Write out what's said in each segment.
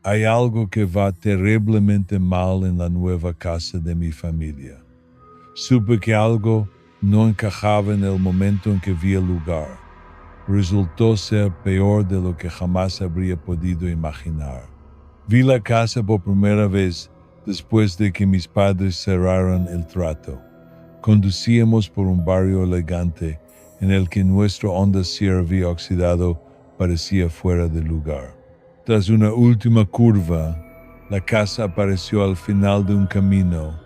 Hay algo que va terriblemente mal en la nueva casa de mi familia. Supe que algo no encajaba en el momento en que vi el lugar. Resultó ser peor de lo que jamás habría podido imaginar. Vi la casa por primera vez después de que mis padres cerraran el trato. Conducíamos por un barrio elegante en el que nuestro Honda CR-V oxidado parecía fuera de lugar. Tras una última curva, la casa apareció al final de un camino,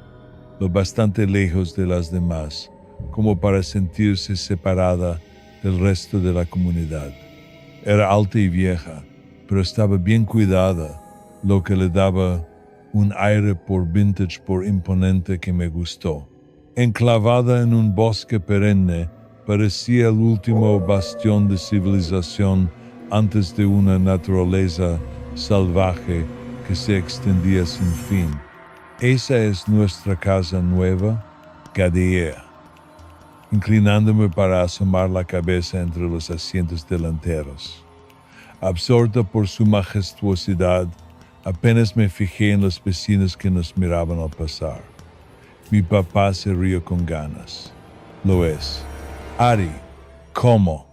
lo bastante lejos de las demás, como para sentirse separada del resto de la comunidad. Era alta y vieja, pero estaba bien cuidada, lo que le daba un aire por vintage por imponente que me gustó. Enclavada en un bosque perenne, parecía el último bastión de civilización antes de una naturaleza salvaje que se extendía sin fin. ¿Esa es nuestra casa nueva? Gadeé, inclinándome para asomar la cabeza entre los asientos delanteros. Absorta por su majestuosidad, apenas me fijé en los vecinos que nos miraban al pasar. Mi papá se rió con ganas. Lo es. Ari, ¿cómo?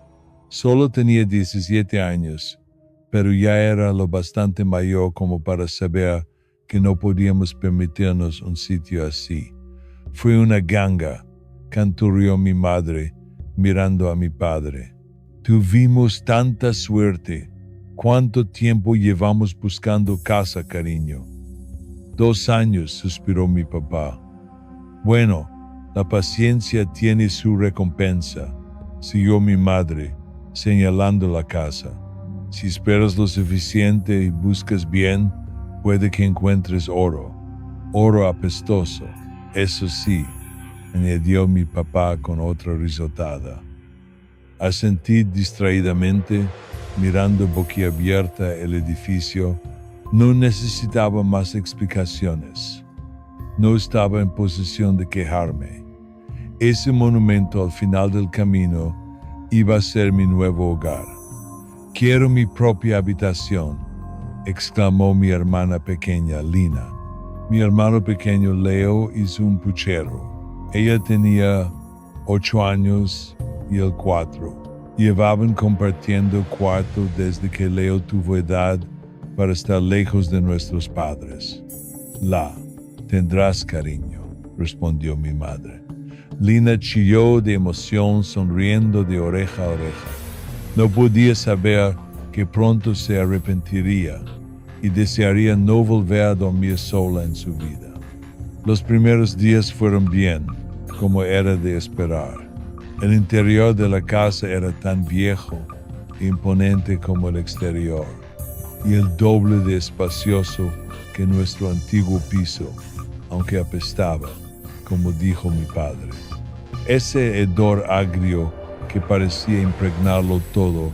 Solo tenía 17 años, pero ya era lo bastante mayor como para saber que no podíamos permitirnos un sitio así. Fue una ganga, canturrió mi madre, mirando a mi padre. Tuvimos tanta suerte. ¿Cuánto tiempo llevamos buscando casa, cariño? 2 años, suspiró mi papá. Bueno, la paciencia tiene su recompensa, siguió mi madre, señalando la casa. Si esperas lo suficiente y buscas bien, puede que encuentres oro. Oro apestoso, eso sí, añadió mi papá con otra risotada. Asentí distraídamente, mirando boquiabierta el edificio. No necesitaba más explicaciones. No estaba en posición de quejarme. Ese monumento al final del camino iba a ser mi nuevo hogar. Quiero mi propia habitación, exclamó mi hermana pequeña, Lina. Mi hermano pequeño, Leo, hizo un puchero. Ella tenía 8 años y él 4. Llevaban compartiendo cuarto desde que Leo tuvo edad para estar lejos de nuestros padres. Tendrás, cariño, respondió mi madre. Lina chilló de emoción, sonriendo de oreja a oreja. No podía saber que pronto se arrepentiría y desearía no volver a dormir sola en su vida. Los primeros días fueron bien, como era de esperar. El interior de la casa era tan viejo e imponente como el exterior, y el doble de espacioso que nuestro antiguo piso, aunque apestaba, como dijo mi padre. Ese hedor agrio que parecía impregnarlo todo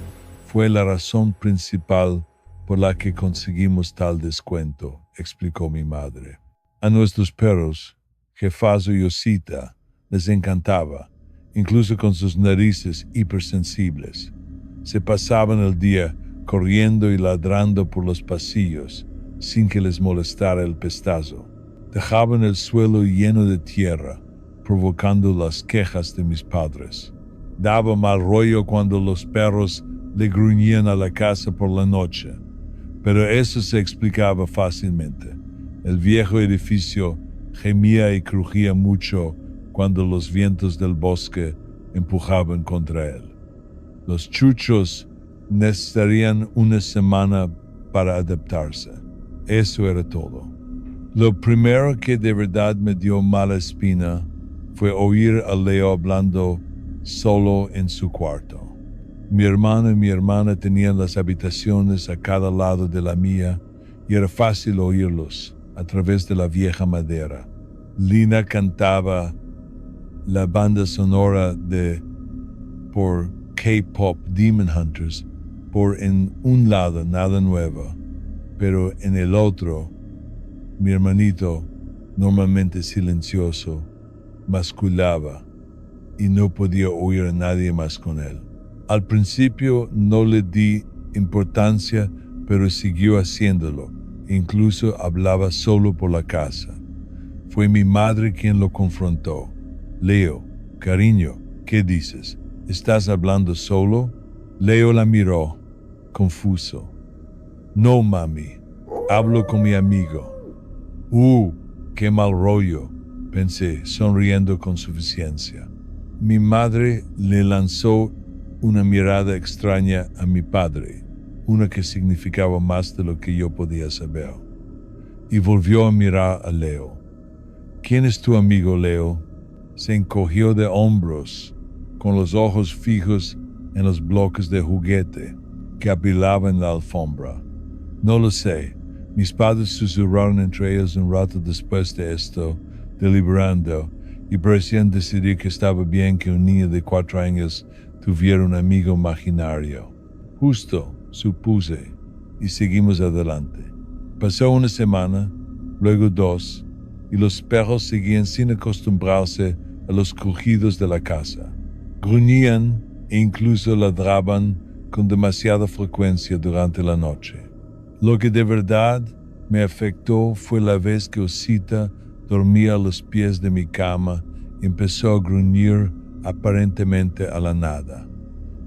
fue la razón principal por la que conseguimos tal descuento, explicó mi madre. A nuestros perros, Jefazo y Osita, les encantaba, incluso con sus narices hipersensibles. Se pasaban el día corriendo y ladrando por los pasillos sin que les molestara el pestazo. Dejaban el suelo lleno de tierra, provocando las quejas de mis padres. Daba mal rollo cuando los perros le gruñían a la casa por la noche, pero eso se explicaba fácilmente. El viejo edificio gemía y crujía mucho cuando los vientos del bosque empujaban contra él. Los chuchos necesitarían una semana para adaptarse. Eso era todo. Lo primero que de verdad me dio mala espina fue oír a Leo hablando solo en su cuarto. Mi hermano y mi hermana tenían las habitaciones a cada lado de la mía y era fácil oírlos a través de la vieja madera. Lina cantaba la banda sonora por K-pop Demon Hunters por en un lado nada nuevo, pero en el otro mi hermanito, normalmente silencioso, masculaba y no podía oír a nadie más con él. Al principio no le di importancia, pero siguió haciéndolo Incluso hablaba solo por la casa. Fue mi madre quien lo confrontó. Leo, cariño, ¿qué dices? ¿Estás hablando solo? Leo la miró, confuso. No, mami, hablo con mi amigo. Qué mal rollo, pensé, sonriendo con suficiencia. Mi madre le lanzó una mirada extraña a mi padre, una que significaba más de lo que yo podía saber, y volvió a mirar a Leo. ¿Quién es tu amigo, Leo? Se encogió de hombros, con los ojos fijos en los bloques de juguete que apilaban en la alfombra. No lo sé. Mis padres susurraron entre ellos un rato después de esto, deliberando, y parecían decidir que estaba bien que un niño de 4 años tuviera un amigo imaginario. Justo, supuse, y seguimos adelante. Pasó una semana, luego 2, y los perros seguían sin acostumbrarse a los crujidos de la casa. Gruñían e incluso ladraban con demasiada frecuencia durante la noche. Lo que de verdad me afectó fue la vez que Osita dormía a los pies de mi cama y empezó a gruñir aparentemente a la nada.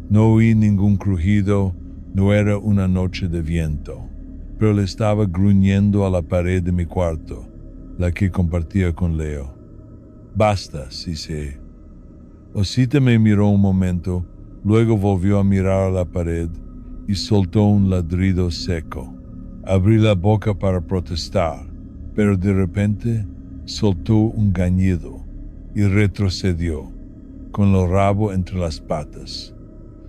No oí ningún crujido, no era una noche de viento, pero le estaba gruñendo a la pared de mi cuarto, la que compartía con Leo. Basta, sí. Osita me miró un momento, luego volvió a mirar a la pared y soltó un ladrido seco. Abrí la boca para protestar, pero de repente soltó un gañido y retrocedió, con el rabo entre las patas.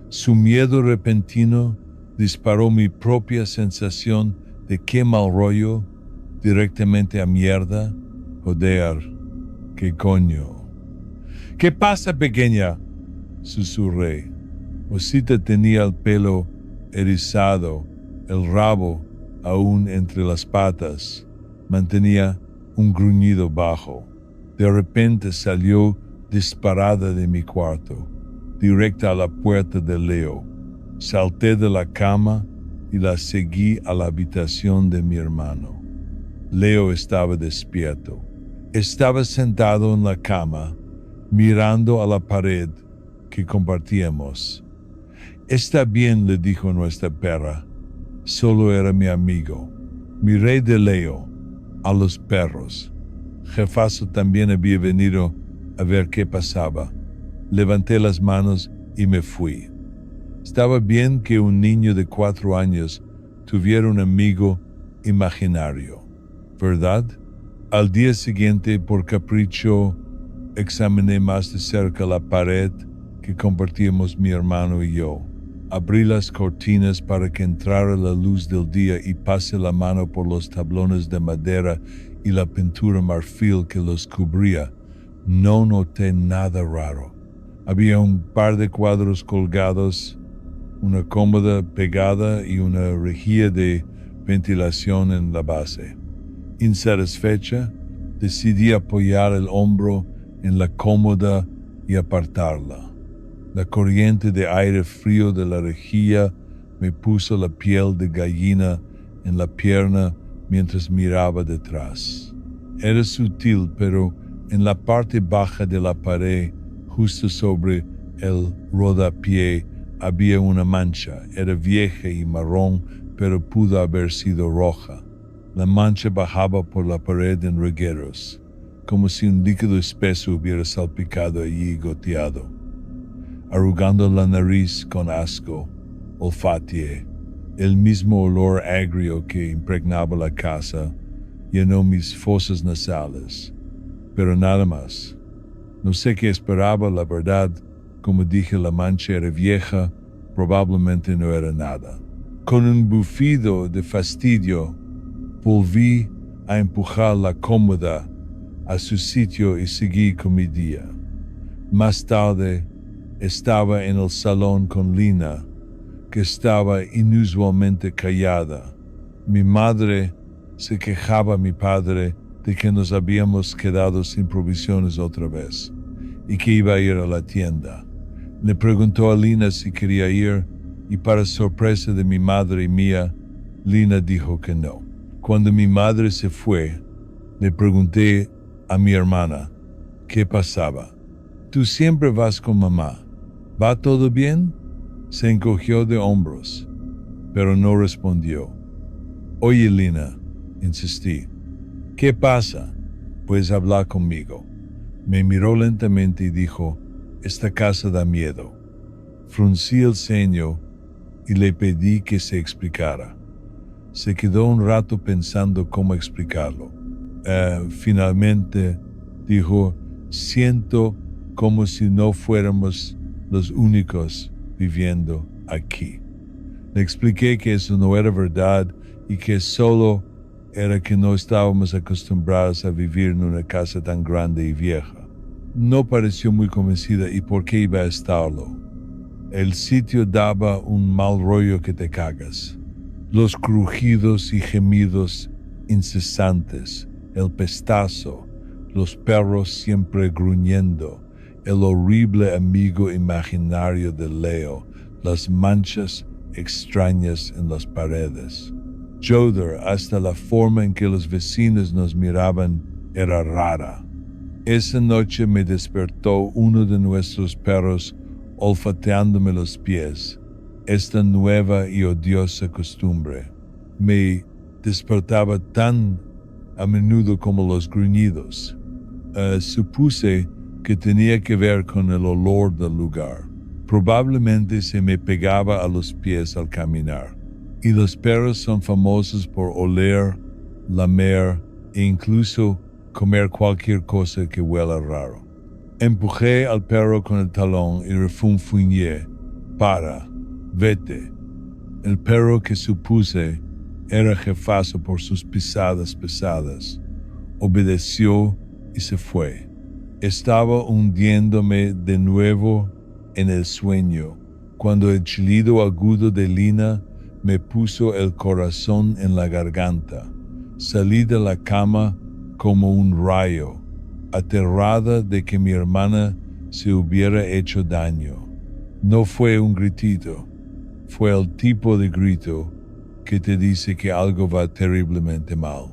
Su miedo repentino disparó mi propia sensación de qué mal rollo, directamente a mierda. Joder, qué coño. ¿Qué pasa, pequeña?, susurré. Osita tenía el pelo erizado, el rabo aún entre las patas. Mantenía un gruñido bajo. De repente salió disparada de mi cuarto, directa a la puerta de Leo. Salté de la cama y la seguí a la habitación de mi hermano. Leo estaba despierto. Estaba sentado en la cama, mirando a la pared que compartíamos. Está bien, le dijo nuestra perra. Solo era mi amigo. Miré de Leo a los perros. Jefazo también había venido a ver qué pasaba. Levanté las manos y me fui. Estaba bien que un niño de 4 años tuviera un amigo imaginario, ¿verdad? Al día siguiente, por capricho, examiné más de cerca la pared que compartíamos mi hermano y yo. Abrí las cortinas para que entrara la luz del día y pasé la mano por los tablones de madera y la pintura marfil que los cubría. No noté nada raro. Había un par de cuadros colgados, una cómoda pegada y una rejilla de ventilación en la base. Insatisfecha, decidí apoyar el hombro en la cómoda y apartarla. La corriente de aire frío de la rejilla me puso la piel de gallina en la pierna mientras miraba detrás. Era sutil, pero en la parte baja de la pared, justo sobre el rodapié, había una mancha. Era vieja y marrón, pero pudo haber sido roja. La mancha bajaba por la pared en regueros, como si un líquido espeso hubiera salpicado allí y goteado. Arrugando la nariz con asco, olfateé. El mismo olor agrio que impregnaba la casa llenó mis fosas nasales, pero nada más. No sé qué esperaba, la verdad. Como dije, la mancha era vieja, probablemente no era nada. Con un bufido de fastidio, volví a empujar la cómoda a su sitio y seguí con mi día. Más tarde, estaba en el salón con Lina, que estaba inusualmente callada. Mi madre se quejaba a mi padre de que nos habíamos quedado sin provisiones otra vez y que iba a ir a la tienda. Le preguntó a Lina si quería ir y, para sorpresa de mi madre y mía, Lina dijo que no. Cuando mi madre se fue, le pregunté a mi hermana qué pasaba. Tú siempre vas con mamá. ¿Va todo bien? Se encogió de hombros, pero no respondió. Oye, Lina, insistí. ¿Qué pasa? Puedes hablar conmigo. Me miró lentamente y dijo, esta casa da miedo. Fruncí el ceño y le pedí que se explicara. Se quedó un rato pensando cómo explicarlo. Finalmente dijo, siento como si no fuéramos los únicos viviendo aquí. Le expliqué que eso no era verdad y que solo era que no estábamos acostumbrados a vivir en una casa tan grande y vieja. No pareció muy convencida y por qué iba a estarlo. El sitio daba un mal rollo que te cagas. Los crujidos y gemidos incesantes, el pestazo, los perros siempre gruñendo, el horrible amigo imaginario de Leo, las manchas extrañas en las paredes. Joder, hasta la forma en que los vecinos nos miraban era rara. Esa noche me despertó uno de nuestros perros olfateándome los pies. Esta nueva y odiosa costumbre me despertaba tan a menudo como los gruñidos. Supuse que tenía que ver con el olor del lugar. Probablemente se me pegaba a los pies al caminar. Y los perros son famosos por oler, lamer e incluso comer cualquier cosa que huela raro. Empujé al perro con el talón y refunfuñé. Para, vete. El perro que supuse era jefazo por sus pisadas pesadas. Obedeció y se fue. Estaba hundiéndome de nuevo en el sueño cuando el chillido agudo de Lina me puso el corazón en la garganta. Salí de la cama como un rayo, aterrada de que mi hermana se hubiera hecho daño. No fue un gritito, fue el tipo de grito que te dice que algo va terriblemente mal.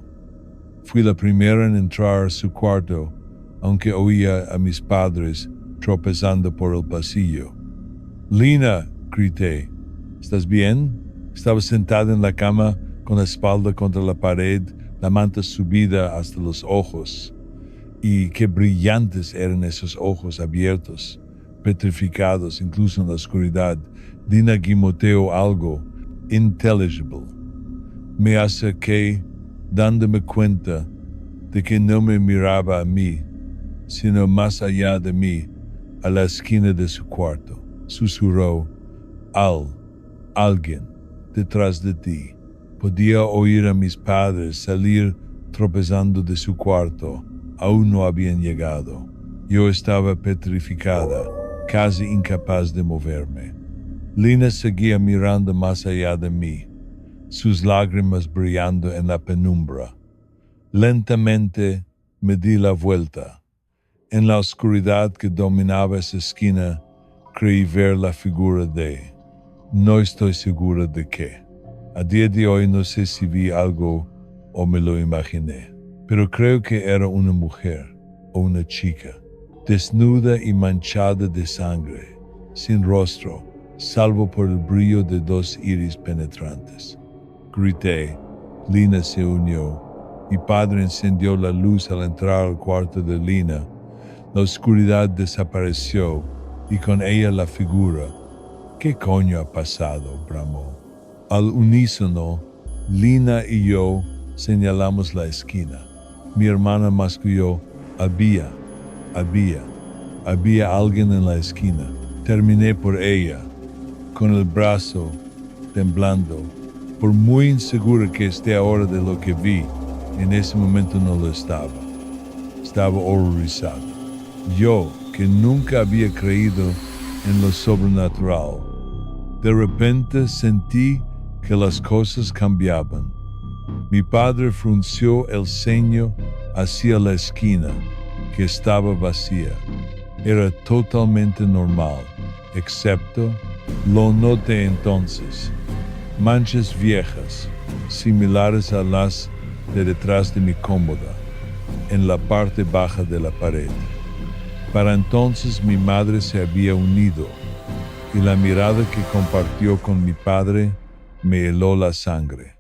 Fui la primera en entrar a su cuarto, aunque oía a mis padres tropezando por el pasillo. Lina, grité, ¿estás bien? Estaba sentada en la cama con la espalda contra la pared, la manta subida hasta los ojos. Y qué brillantes eran esos ojos abiertos, petrificados incluso en la oscuridad. Lina gimoteó algo intelligible. Me acerqué, dándome cuenta de que no me miraba a mí, sino más allá de mí, a la esquina de su cuarto. Susurró, alguien detrás de ti. Podía oír a mis padres salir tropezando de su cuarto. Aún no habían llegado. Yo estaba petrificada, casi incapaz de moverme. Lina seguía mirando más allá de mí, sus lágrimas brillando en la penumbra. Lentamente me di la vuelta. En la oscuridad que dominaba esa esquina, creí ver la figura de... No estoy segura de qué. A día de hoy no sé si vi algo o me lo imaginé, pero creo que era una mujer o una chica, desnuda y manchada de sangre, sin rostro, salvo por el brillo de dos iris penetrantes. Grité, Lina se unió. Mi padre encendió la luz al entrar al cuarto de Lina. La oscuridad desapareció y con ella la figura. ¿Qué coño ha pasado?, bramó. Al unísono, Lina y yo señalamos la esquina. Mi hermana masculló, había alguien en la esquina. Terminé por ella, con el brazo temblando. Por muy insegura que esté ahora de lo que vi, en ese momento no lo estaba. Estaba horrorizado. Yo, que nunca había creído en lo sobrenatural, de repente sentí que las cosas cambiaban. Mi padre frunció el ceño hacia la esquina, que estaba vacía. Era totalmente normal, excepto, lo noté entonces, manchas viejas, similares a las de detrás de mi cómoda, en la parte baja de la pared. Para entonces mi madre se había unido y la mirada que compartió con mi padre me heló la sangre.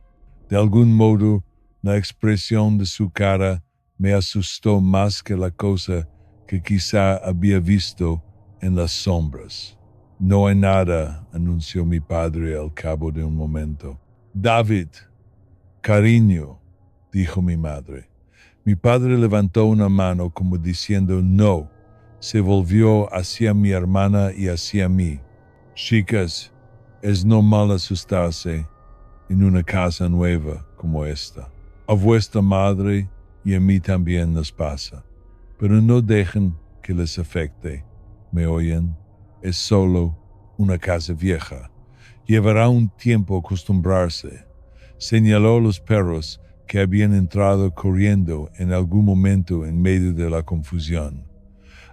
De algún modo, la expresión de su cara me asustó más que la cosa que quizá había visto en las sombras. No hay nada, anunció mi padre al cabo de un momento. David, cariño, dijo mi madre. Mi padre levantó una mano como diciendo no. Se volvió hacia mi hermana y hacia mí. Chicas, es normal asustarse en una casa nueva como esta. A vuestra madre y a mí también nos pasa. Pero no dejen que les afecte. ¿Me oyen? Es solo una casa vieja. Llevará un tiempo acostumbrarse. Señaló a los perros que habían entrado corriendo en algún momento en medio de la confusión.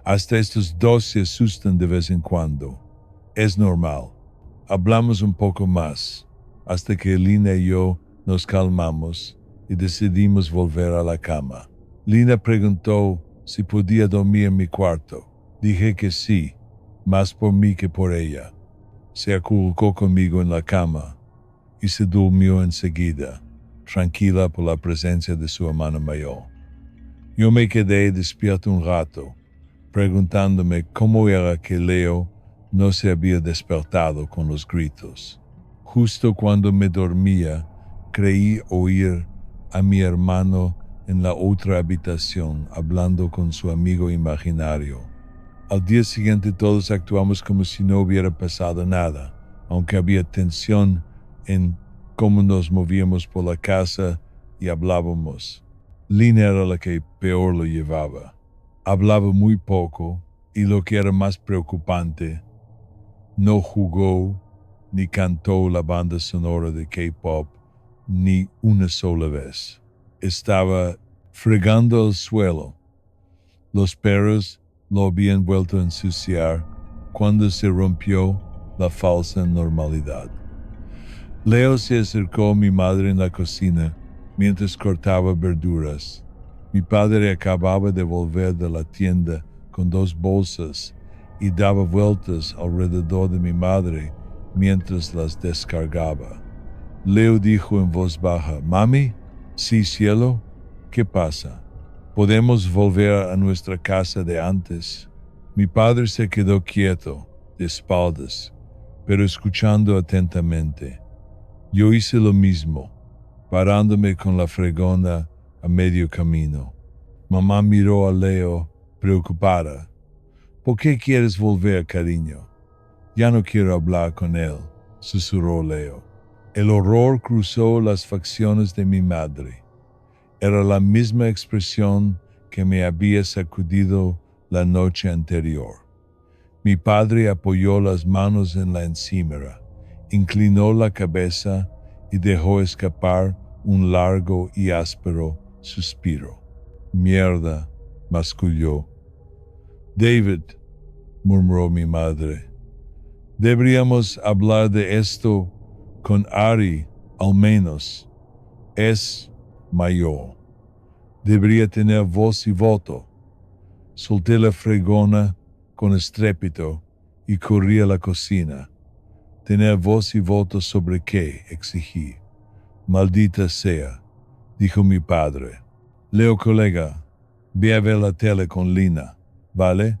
Hasta estos dos se asustan de vez en cuando. Es normal. Hablamos un poco más, hasta que Lina y yo nos calmamos y decidimos volver a la cama. Lina preguntó si podía dormir en mi cuarto. Dije que sí, más por mí que por ella. Se acurrucó conmigo en la cama y se durmió enseguida, tranquila por la presencia de su hermana mayor. Yo me quedé despierto un rato, preguntándome cómo era que Leo no se había despertado con los gritos. Justo cuando me dormía, creí oír a mi hermano en la otra habitación hablando con su amigo imaginario. Al día siguiente todos actuamos como si no hubiera pasado nada, aunque había tensión en cómo nos movíamos por la casa y hablábamos. Lina era la que peor lo llevaba. Hablaba muy poco y lo que era más preocupante, no jugó ni cantó la banda sonora de K-pop ni una sola vez. Estaba fregando el suelo. Los perros lo habían vuelto a ensuciar cuando se rompió la falsa normalidad. Leo se acercó a mi madre en la cocina mientras cortaba verduras. Mi padre acababa de volver de la tienda con 2 bolsas y daba vueltas alrededor de mi madre mientras las descargaba. Leo dijo en voz baja, «Mami, sí, cielo, ¿qué pasa? ¿Podemos volver a nuestra casa de antes?» Mi padre se quedó quieto, de espaldas, pero escuchando atentamente. Yo hice lo mismo, parándome con la fregona a medio camino. Mamá miró a Leo, preocupada. «¿Por qué quieres volver, cariño?» «Ya no quiero hablar con él», susurró Leo. El horror cruzó las facciones de mi madre. Era la misma expresión que me había sacudido la noche anterior. Mi padre apoyó las manos en la encimera, inclinó la cabeza y dejó escapar un largo y áspero suspiro. «Mierda», masculló. «David», murmuró mi madre, «deberíamos hablar de esto con Ari, al menos. Es mayor. Debería tener voz y voto». Solté la fregona con estrépito y corrí a la cocina. «¿Tener voz y voto sobre qué?», exigí. «Maldita sea», dijo mi padre. «Leo, colega, ve a ver la tele con Lina, ¿vale?»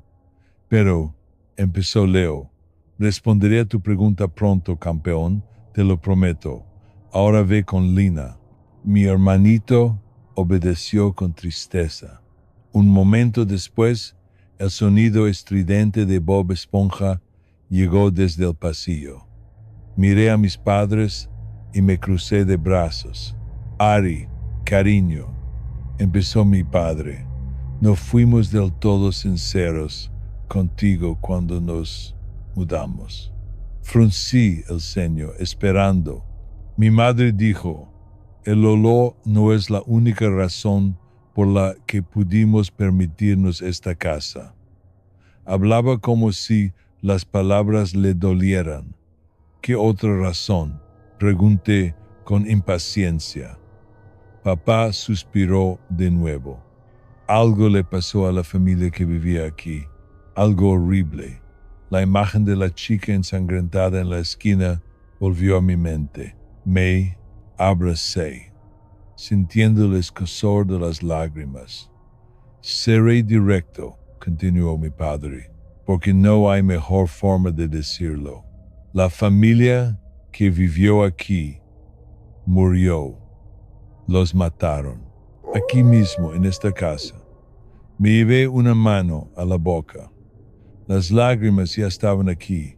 «Pero», empezó Leo, «responderé a tu pregunta pronto, campeón, te lo prometo. Ahora ve con Lina». Mi hermanito obedeció con tristeza. Un momento después, el sonido estridente de Bob Esponja llegó desde el pasillo. Miré a mis padres y me crucé de brazos. «Ari, cariño», empezó mi padre, «no fuimos del todo sinceros contigo cuando nos mudamos». Fruncí el ceño, esperando. Mi madre dijo, «El olor no es la única razón por la que pudimos permitirnos esta casa». Hablaba como si las palabras le dolieran. «¿Qué otra razón?», pregunté con impaciencia. Papá suspiró de nuevo. Algo le pasó a la familia que vivía aquí. Algo horrible. La imagen de la chica ensangrentada en la esquina volvió a mi mente. Me abracé, sintiendo el escozor de las lágrimas. Seré directo, continuó mi padre, porque no hay mejor forma de decirlo. La familia que vivió aquí murió. Los mataron. Aquí mismo, en esta casa. Me llevé una mano a la boca. Las lágrimas ya estaban aquí,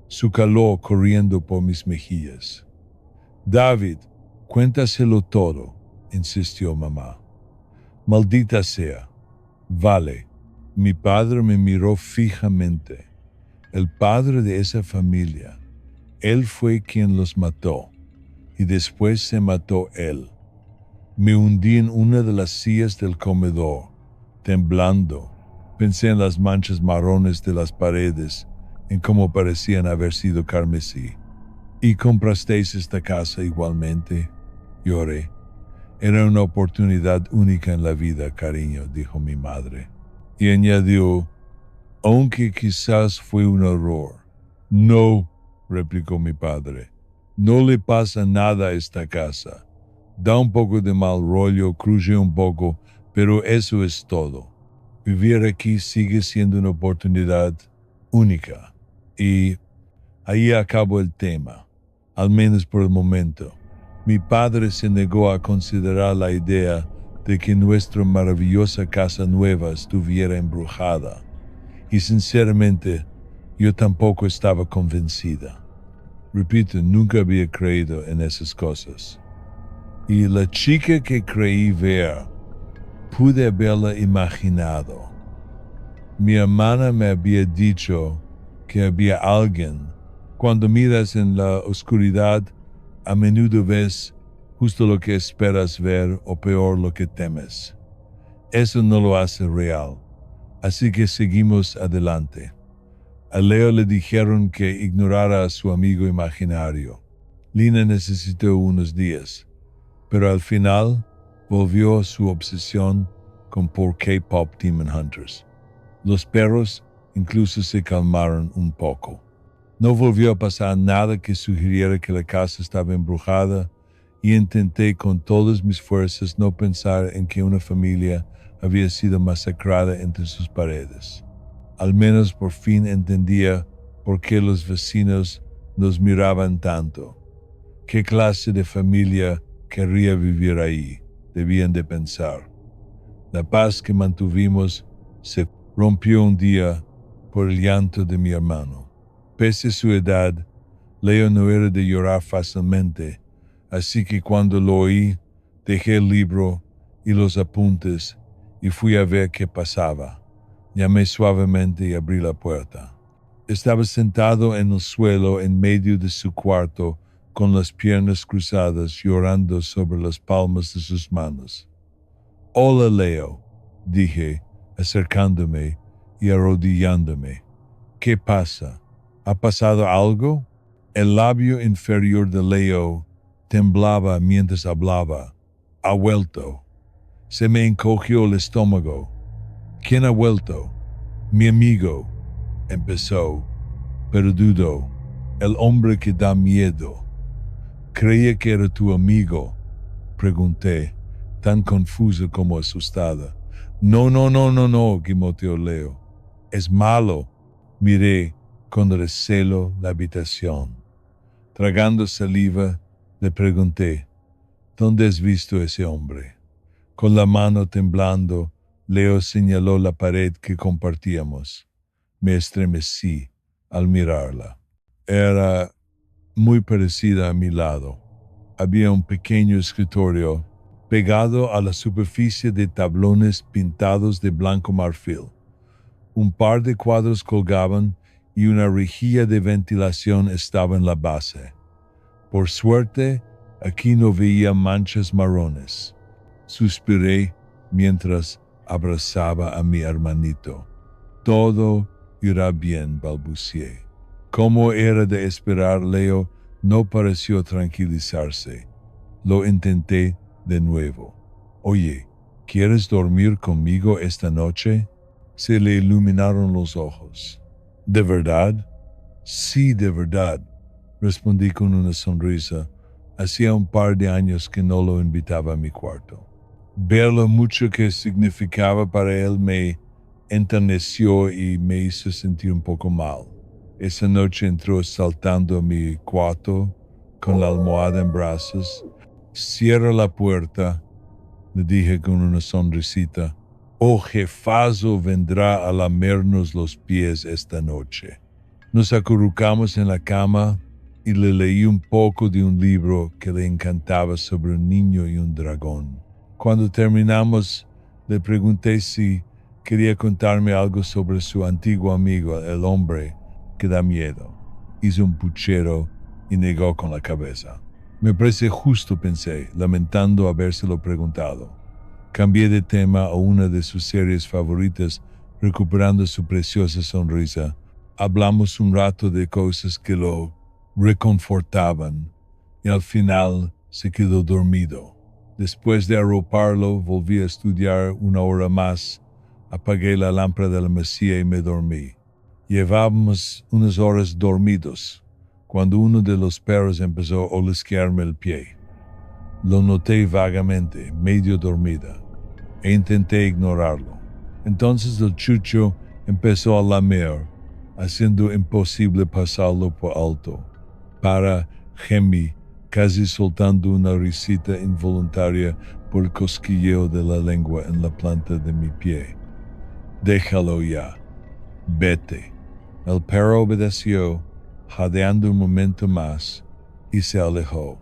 su calor corriendo por mis mejillas. David, cuéntaselo todo, insistió mamá. Maldita sea. Vale. Mi padre me miró fijamente. El padre de esa familia. Él fue quien los mató. Y después se mató él. Me hundí en una de las sillas del comedor, temblando. Pensé en las manchas marrones de las paredes, en cómo parecían haber sido carmesí. ¿Y comprasteis esta casa igualmente? Lloré. Era una oportunidad única en la vida, cariño, dijo mi madre. Y añadió, aunque quizás fue un error. No, replicó mi padre. No le pasa nada a esta casa. Da un poco de mal rollo, cruje un poco, pero eso es todo. Vivir aquí sigue siendo una oportunidad única. Y ahí acabó el tema, al menos por el momento. Mi padre se negó a considerar la idea de que nuestra maravillosa casa nueva estuviera embrujada. Y sinceramente, yo tampoco estaba convencida. Repito, nunca había creído en esas cosas. Y la chica que creí ver, pude haberla imaginado. Mi hermana me había dicho que había alguien. Cuando miras en la oscuridad, a menudo ves justo lo que esperas ver o peor lo que temes. Eso no lo hace real, así que seguimos adelante. A Leo le dijeron que ignorara a su amigo imaginario. Lina necesitó unos días, pero al final volvió a su obsesión con por K-Pop Demon Hunters. Los perros incluso se calmaron un poco. No volvió a pasar nada que sugiriera que la casa estaba embrujada y intenté con todas mis fuerzas no pensar en que una familia había sido masacrada entre sus paredes. Al menos por fin entendía por qué los vecinos nos miraban tanto. ¿Qué clase de familia querría vivir ahí? Debían de pensar. La paz que mantuvimos se rompió un día por el llanto de mi hermano. Pese a su edad, Leo no era de llorar fácilmente, así que cuando lo oí, dejé el libro y los apuntes y fui a ver qué pasaba. Llamé suavemente y abrí la puerta. Estaba sentado en el suelo en medio de su cuarto, con las piernas cruzadas, llorando sobre las palmas de sus manos. Hola, Leo, dije, acercándome y arrodillándome. ¿Qué pasa? ¿Ha pasado algo? El labio inferior de Leo temblaba mientras hablaba. Ha vuelto. Se me encogió el estómago. ¿Quién ha vuelto? Mi amigo, empezó, pero dudó. El hombre que da miedo. Creía que era tu amigo, pregunté, tan confusa como asustada. No, gimoteó Leo. Es malo. Miré con recelo la habitación. Tragando saliva, le pregunté, ¿dónde has visto ese hombre? Con la mano temblando, Leo señaló la pared que compartíamos. Me estremecí al mirarla. Era muy parecida a mi lado. Había un pequeño escritorio pegado a la superficie de tablones pintados de blanco marfil. Un par de cuadros colgaban y una rejilla de ventilación estaba en la base. Por suerte, aquí no veía manchas marrones. Suspiré mientras abrazaba a mi hermanito. Todo irá bien, balbucié. Como era de esperar, Leo no pareció tranquilizarse. Lo intenté de nuevo. Oye, ¿quieres dormir conmigo esta noche? Se le iluminaron los ojos. ¿De verdad? Sí, de verdad, respondí con una sonrisa. Hacía un par de años que no lo invitaba a mi cuarto. Ver lo mucho que significaba para él me enterneció y me hizo sentir un poco mal. Esa noche entró saltando a mi cuarto con la almohada en brazos. Cierra la puerta, le dije con una sonrisita. Oh, jefazo vendrá a lamernos los pies esta noche. Nos acurrucamos en la cama y le leí un poco de un libro que le encantaba sobre un niño y un dragón. Cuando terminamos, le pregunté si quería contarme algo sobre su antiguo amigo, el hombre que da miedo. Hizo un puchero y negó con la cabeza. Me parece justo, pensé, lamentando habérselo preguntado. Cambié de tema a una de sus series favoritas, recuperando su preciosa sonrisa. Hablamos un rato de cosas que lo reconfortaban y al final se quedó dormido. Después de arroparlo, volví a estudiar una hora más, apagué la lámpara de la mesilla y me dormí. Llevábamos unas horas dormidos cuando uno de los perros empezó a olisquearme el pie. Lo noté vagamente, medio dormida, e intenté ignorarlo. Entonces el chucho empezó a lamer, haciendo imposible pasarlo por alto. Para gemí, casi soltando una risita involuntaria por el cosquilleo de la lengua en la planta de mi pie. Déjalo ya. Vete. El perro obedeció, jadeando un momento más, y se alejó.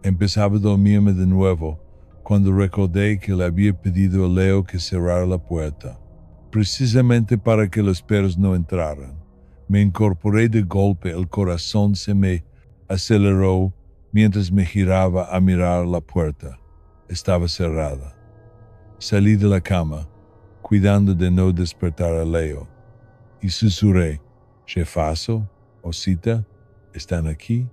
Empezaba a dormirme de nuevo cuando recordé que le había pedido a Leo que cerrara la puerta, precisamente para que los perros no entraran. Me incorporé de golpe, el corazón se me aceleró mientras me giraba a mirar la puerta. Estaba cerrada. Salí de la cama, cuidando de no despertar a Leo, y susurré, «Jefazo, Osita, ¿están aquí?»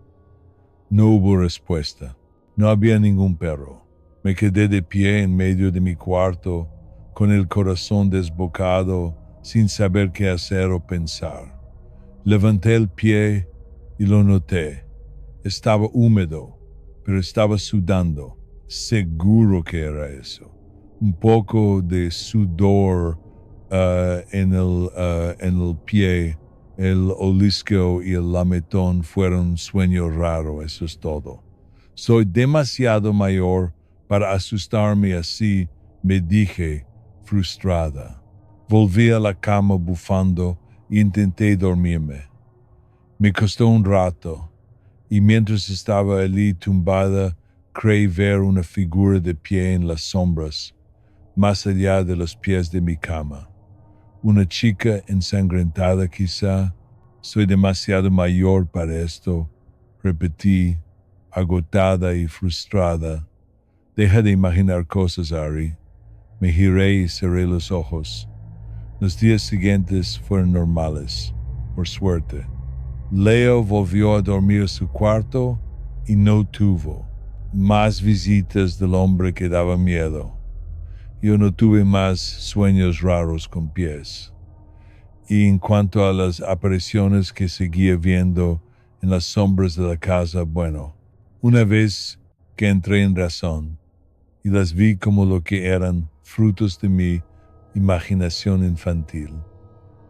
No hubo respuesta. No había ningún perro. Me quedé de pie en medio de mi cuarto, con el corazón desbocado, sin saber qué hacer o pensar. Levanté el pie y lo noté. Estaba húmedo, pero estaba sudando. Seguro que era eso. Un poco de sudor en el pie. El olisqueo y el lametón fueron un sueño raro, eso es todo. Soy demasiado mayor para asustarme así, me dije, frustrada. Volví a la cama bufando e intenté dormirme. Me costó un rato, y mientras estaba allí tumbada, creí ver una figura de pie en las sombras, más allá de los pies de mi cama. Una chica ensangrentada quizá. Soy demasiado mayor para esto, repetí, agotada y frustrada. Deja de imaginar cosas, Ari. Me giré y cerré los ojos. Los días siguientes fueron normales, por suerte. Leo volvió a dormir en su cuarto y no tuvo más visitas del hombre que daba miedo. Yo no tuve más sueños raros con pies. Y en cuanto a las apariciones que seguía viendo en las sombras de la casa, bueno, una vez que entré en razón y las vi como lo que eran, frutos de mi imaginación infantil,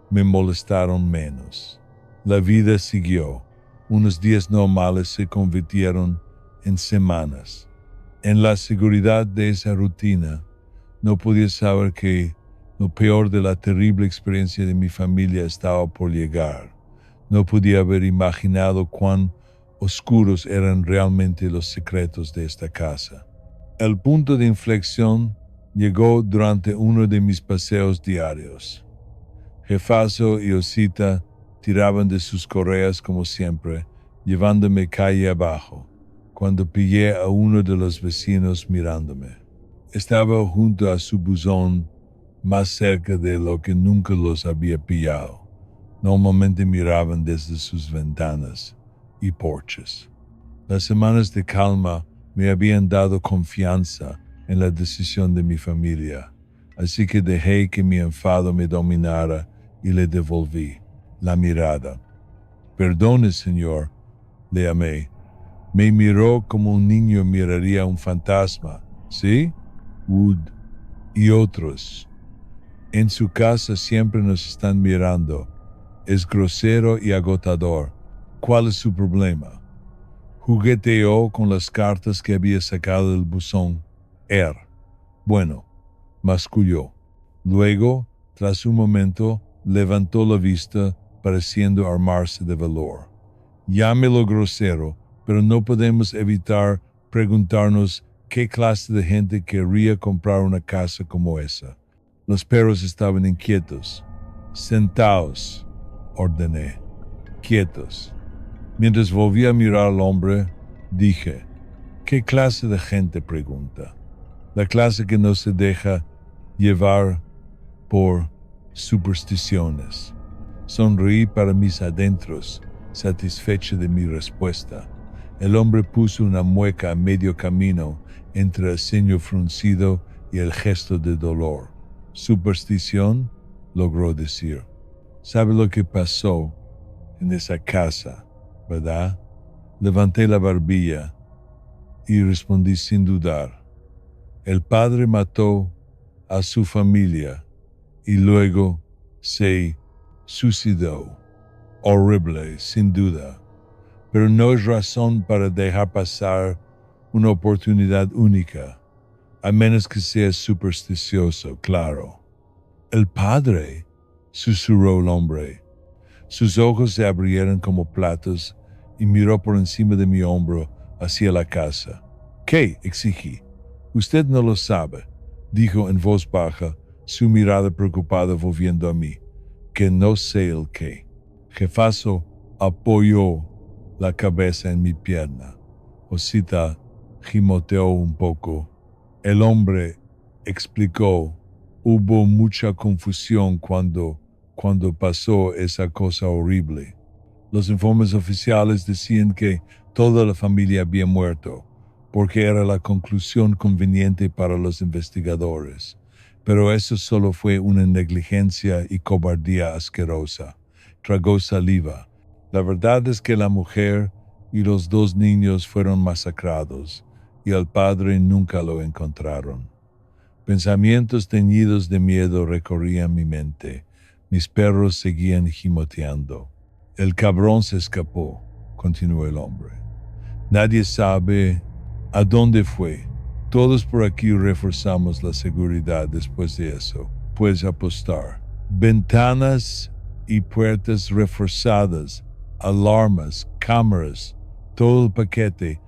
me molestaron menos. La vida siguió. Unos días normales se convirtieron en semanas. En la seguridad de esa rutina, no podía saber que lo peor de la terrible experiencia de mi familia estaba por llegar. No podía haber imaginado cuán oscuros eran realmente los secretos de esta casa. El punto de inflexión llegó durante uno de mis paseos diarios. Jefazo y Osita tiraban de sus correas como siempre, llevándome calle abajo, cuando pillé a uno de los vecinos mirándome. Estaba junto a su buzón, más cerca de lo que nunca los había pillado. Normalmente miraban desde sus ventanas y porches. Las semanas de calma Me habían dado confianza en la decisión de mi familia, así que dejé que mi enfado me dominara y le devolví la mirada. Perdone, señor, le amé. Me miró como un niño miraría a un fantasma, ¿sí? Wood y otros. En su casa siempre nos están mirando. Es grosero y agotador. ¿Cuál es su problema? Jugueteó con las cartas que había sacado del buzón. Bueno, masculló. Luego, tras un momento, levantó la vista, pareciendo armarse de valor. Llámelo grosero, pero no podemos evitar preguntarnos qué clase de gente querría comprar una casa como esa. Los perros estaban inquietos. Sentaos, ordené. Quietos. Mientras volví a mirar al hombre, dije, ¿qué clase de gente pregunta? La clase que no se deja llevar por supersticiones. Sonreí para mis adentros, satisfecho de mi respuesta. El hombre puso una mueca a medio camino entre el ceño fruncido y el gesto de dolor. Superstición, logró decir. ¿Sabe lo que pasó en esa casa, verdad? Levanté la barbilla y respondí sin dudar. El padre mató a su familia y luego se suicidó. Horrible, sin duda, pero no es razón para dejar pasar una oportunidad única, a menos que sea supersticioso, claro. El padre, susurró el hombre. Sus ojos se abrieron como platos y miró por encima de mi hombro hacia la casa. ¿Qué? Exigí. Usted no lo sabe, dijo en voz baja, su mirada preocupada volviendo a mí. Que no sé el qué. Jefazo apoyó la cabeza en mi pierna. Osita gimoteó un poco. El hombre explicó. Hubo mucha confusión cuando pasó esa cosa horrible. Los informes oficiales decían que toda la familia había muerto, porque era la conclusión conveniente para los investigadores. Pero eso solo fue una negligencia y cobardía asquerosa. Tragó saliva. La verdad es que la mujer y los 2 niños fueron masacrados, y al padre nunca lo encontraron. Pensamientos teñidos de miedo recorrían mi mente. Mis perros seguían gimoteando. El cabrón se escapó, continuó el hombre. Nadie sabe a dónde fue. Todos por aquí reforzamos la seguridad después de eso. Puedes apostar. Ventanas y puertas reforzadas, alarmas, cámaras, todo el paquete.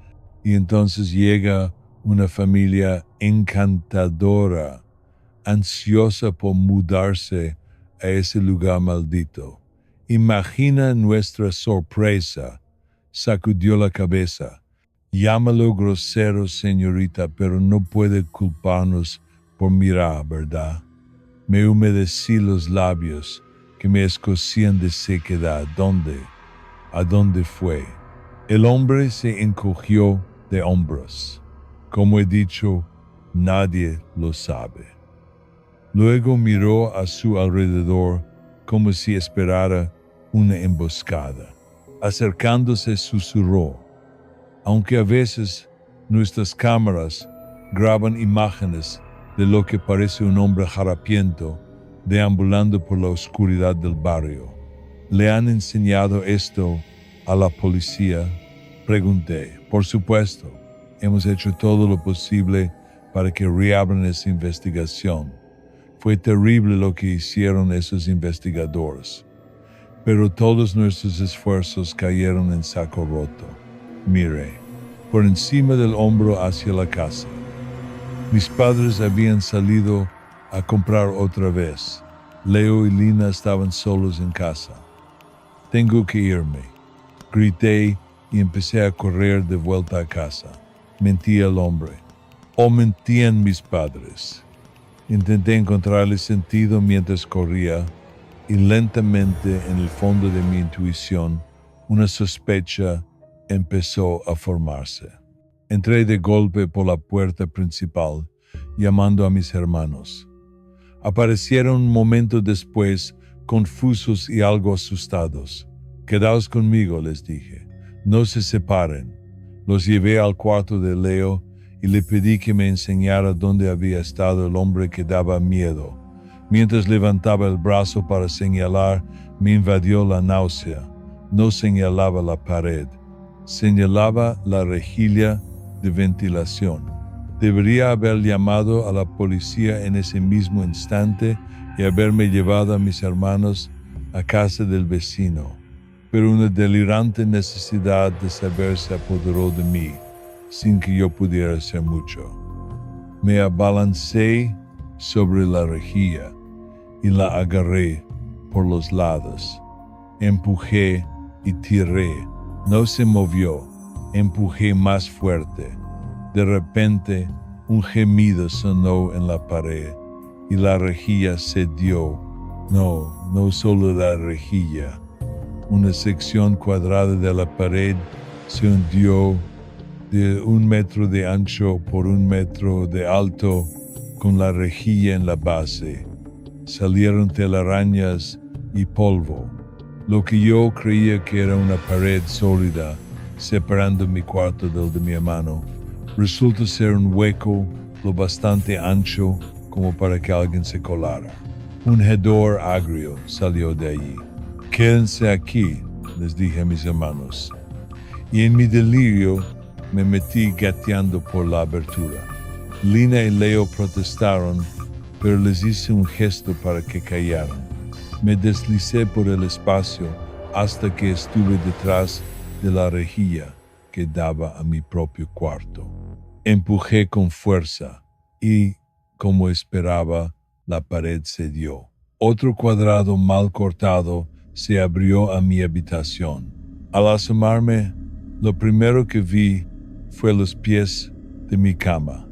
Y entonces llega una familia encantadora, ansiosa por mudarse a ese lugar maldito. Imagina nuestra sorpresa. Sacudió la cabeza. Llámalo grosero, señorita, pero no puede culparnos por mirar, ¿verdad? Me humedecí los labios que me escocían de sequedad. ¿Dónde? ¿A dónde fue? El hombre se encogió de hombros. Como he dicho, nadie lo sabe. Luego miró a su alrededor como si esperara una emboscada. Acercándose susurró, aunque a veces nuestras cámaras graban imágenes de lo que parece un hombre harapiento deambulando por la oscuridad del barrio. ¿Le han enseñado esto a la policía? Pregunté. Por supuesto, hemos hecho todo lo posible para que reabran esa investigación. Fue terrible lo que hicieron esos investigadores, pero todos nuestros esfuerzos cayeron en saco roto. Miré, por encima del hombro hacia la casa. Mis padres habían salido a comprar otra vez. Leo y Lina estaban solos en casa. Tengo que irme, grité y empecé a correr de vuelta a casa. Mentía el hombre. O mentían mis padres. Intenté encontrarle sentido mientras corría y lentamente en el fondo de mi intuición una sospecha empezó a formarse. Entré de golpe por la puerta principal, llamando a mis hermanos. Aparecieron un momento después, confusos y algo asustados. «Quedaos conmigo», les dije. «No se separen». Los llevé al cuarto de Leo y le pedí que me enseñara dónde había estado el hombre que daba miedo. Mientras levantaba el brazo para señalar, me invadió la náusea. No señalaba la pared, señalaba la rejilla de ventilación. Debería haber llamado a la policía en ese mismo instante y haberme llevado a mis hermanos a casa del vecino, pero una delirante necesidad de saber se apoderó de mí, sin que yo pudiera hacer mucho. Me abalancé sobre la rejilla y la agarré por los lados. Empujé y tiré. No se movió. Empujé más fuerte. De repente, un gemido sonó en la pared y la rejilla cedió. No solo la rejilla. Una sección cuadrada de la pared se hundió de 1 metro de ancho por 1 metro de alto con la rejilla en la base. Salieron telarañas y polvo. Lo que yo creía que era una pared sólida separando mi cuarto del de mi hermano resulta ser un hueco lo bastante ancho como para que alguien se colara. Un hedor agrio salió de allí. «Quédense aquí», les dije a mis hermanos. Y en mi delirio me metí gateando por la abertura. Lina y Leo protestaron, pero les hice un gesto para que callaran. Me deslicé por el espacio hasta que estuve detrás de la rejilla que daba a mi propio cuarto. Empujé con fuerza y, como esperaba, la pared cedió. Otro cuadrado mal cortado se abrió a mi habitación. Al asomarme, lo primero que vi fue los pies de mi cama.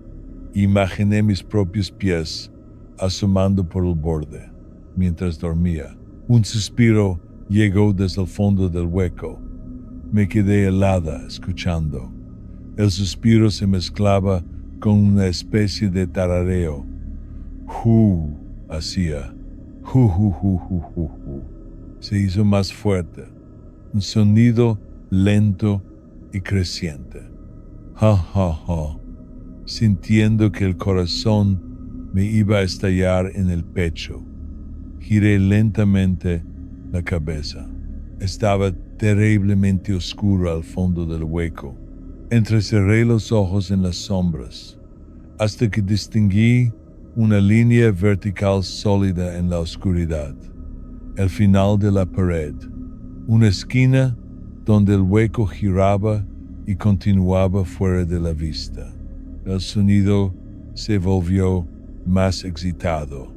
Imaginé mis propios pies asomando por el borde mientras dormía. Un suspiro llegó desde el fondo del hueco. Me quedé helada escuchando. El suspiro se mezclaba con una especie de tarareo. Hacía. Se hizo más fuerte. Un sonido lento y creciente. Sintiendo que el corazón me iba a estallar en el pecho. Giré lentamente la cabeza. Estaba terriblemente oscuro al fondo del hueco. Entrecerré los ojos en las sombras, hasta que distinguí una línea vertical sólida en la oscuridad. El final de la pared. Una esquina donde el hueco giraba y continuaba fuera de la vista. El sonido se volvió más excitado.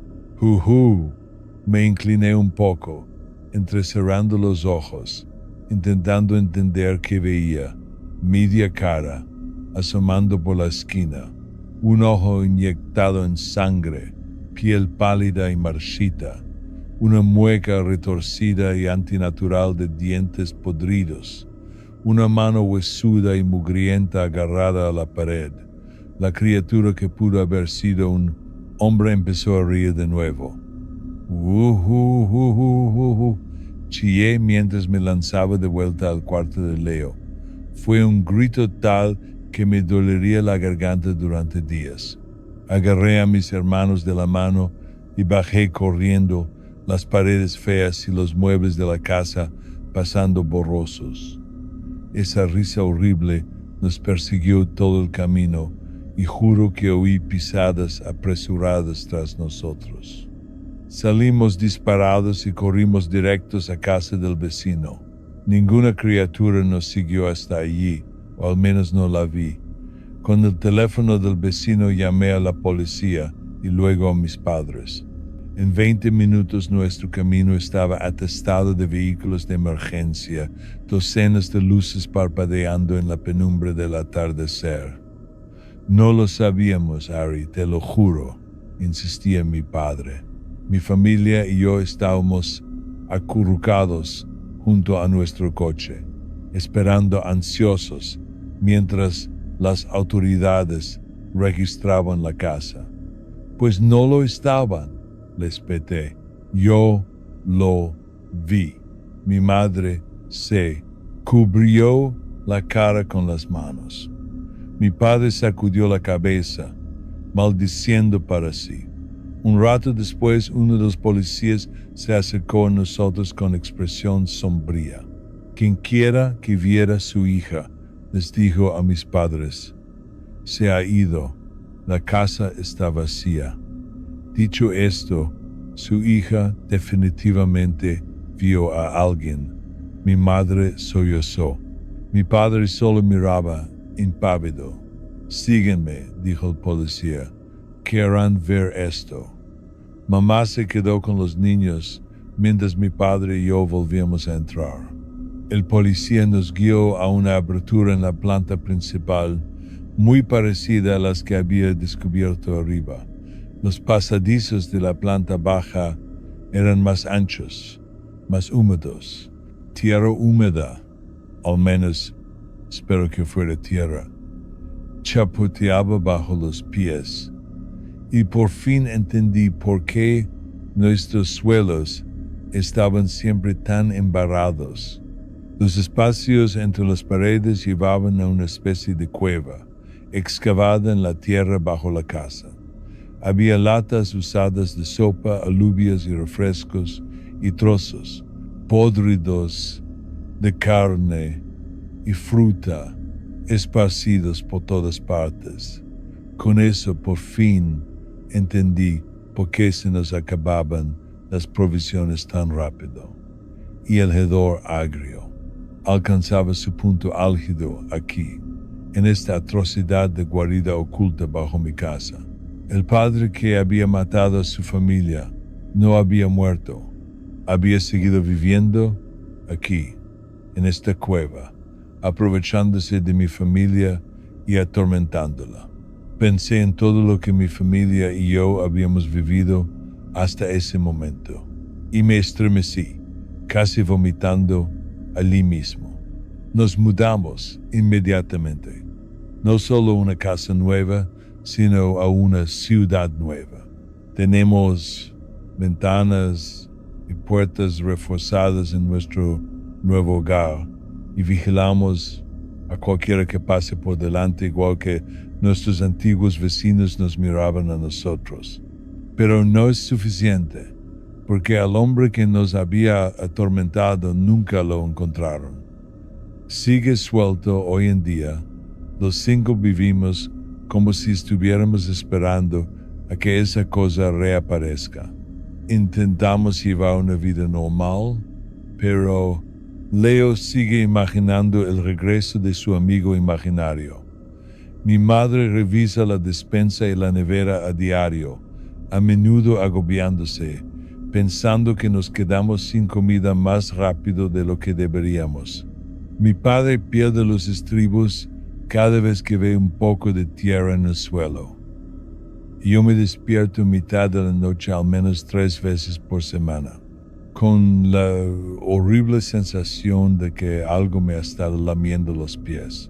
Me incliné un poco, entrecerrando los ojos, intentando entender qué veía. Media cara, asomando por la esquina, un ojo inyectado en sangre, piel pálida y marchita, una mueca retorcida y antinatural de dientes podridos, una mano huesuda y mugrienta agarrada a la pared. La criatura que pudo haber sido un hombre empezó a reír de nuevo. Chillé mientras me lanzaba de vuelta al cuarto de Leo. Fue un grito tal que me dolería la garganta durante días. Agarré a mis hermanos de la mano y bajé corriendo, las paredes feas y los muebles de la casa pasando borrosos. Esa risa horrible nos persiguió todo el camino y juro que oí pisadas apresuradas tras nosotros. Salimos disparados y corrimos directos a casa del vecino. Ninguna criatura nos siguió hasta allí, o al menos no la vi. Con el teléfono del vecino llamé a la policía y luego a mis padres. En 20 minutos nuestro camino estaba atestado de vehículos de emergencia, docenas de luces parpadeando en la penumbra del atardecer. No lo sabíamos, Harry, te lo juro, insistía mi padre. Mi familia y yo estábamos acurrucados junto a nuestro coche, esperando ansiosos, mientras las autoridades registraban la casa. Pues no lo estaban, les peté. Yo lo vi. Mi madre se cubrió la cara con las manos. Mi padre sacudió la cabeza, maldiciendo para sí. Un rato después, uno de los policías se acercó a nosotros con expresión sombría. Quien quiera que viera a su hija, les dijo a mis padres, se ha ido, la casa está vacía. Dicho esto, su hija definitivamente vio a alguien. Mi madre sollozó. Mi padre solo miraba, impávido. Síguenme, dijo el policía. Querrán ver esto. Mamá se quedó con los niños mientras mi padre y yo volvíamos a entrar. El policía nos guió a una abertura en la planta principal, muy parecida a las que había descubierto arriba. Los pasadizos de la planta baja eran más anchos, más húmedos. Tierra húmeda, al menos espero que fuera tierra, chapoteaba bajo los pies. Y por fin entendí por qué nuestros suelos estaban siempre tan embarrados. Los espacios entre las paredes llevaban a una especie de cueva, excavada en la tierra bajo la casa. Había latas usadas de sopa, alubias y refrescos, y trozos podridos de carne y fruta esparcidos por todas partes. Con eso por fin entendí por qué se nos acababan las provisiones tan rápido. Y el hedor agrio alcanzaba su punto álgido aquí, en esta atrocidad de guarida oculta bajo mi casa. El padre que había matado a su familia no había muerto. Había seguido viviendo aquí, en esta cueva, aprovechándose de mi familia y atormentándola. Pensé en todo lo que mi familia y yo habíamos vivido hasta ese momento y me estremecí, casi vomitando allí mismo. Nos mudamos inmediatamente, no solo a una casa nueva, sino a una ciudad nueva. Tenemos ventanas y puertas reforzadas en nuestro nuevo hogar y vigilamos a cualquiera que pase por delante, igual que nuestros antiguos vecinos nos miraban a nosotros. Pero no es suficiente, porque al hombre que nos había atormentado nunca lo encontraron. Sigue suelto hoy en día. Los 5 vivimos como si estuviéramos esperando a que esa cosa reaparezca. Intentamos llevar una vida normal, pero Leo sigue imaginando el regreso de su amigo imaginario. Mi madre revisa la despensa y la nevera a diario, a menudo agobiándose, pensando que nos quedamos sin comida más rápido de lo que deberíamos. Mi padre pierde los estribos cada vez que ve un poco de tierra en el suelo. Yo me despierto en mitad de la noche al menos 3 veces por semana, con la horrible sensación de que algo me ha estado lamiendo los pies.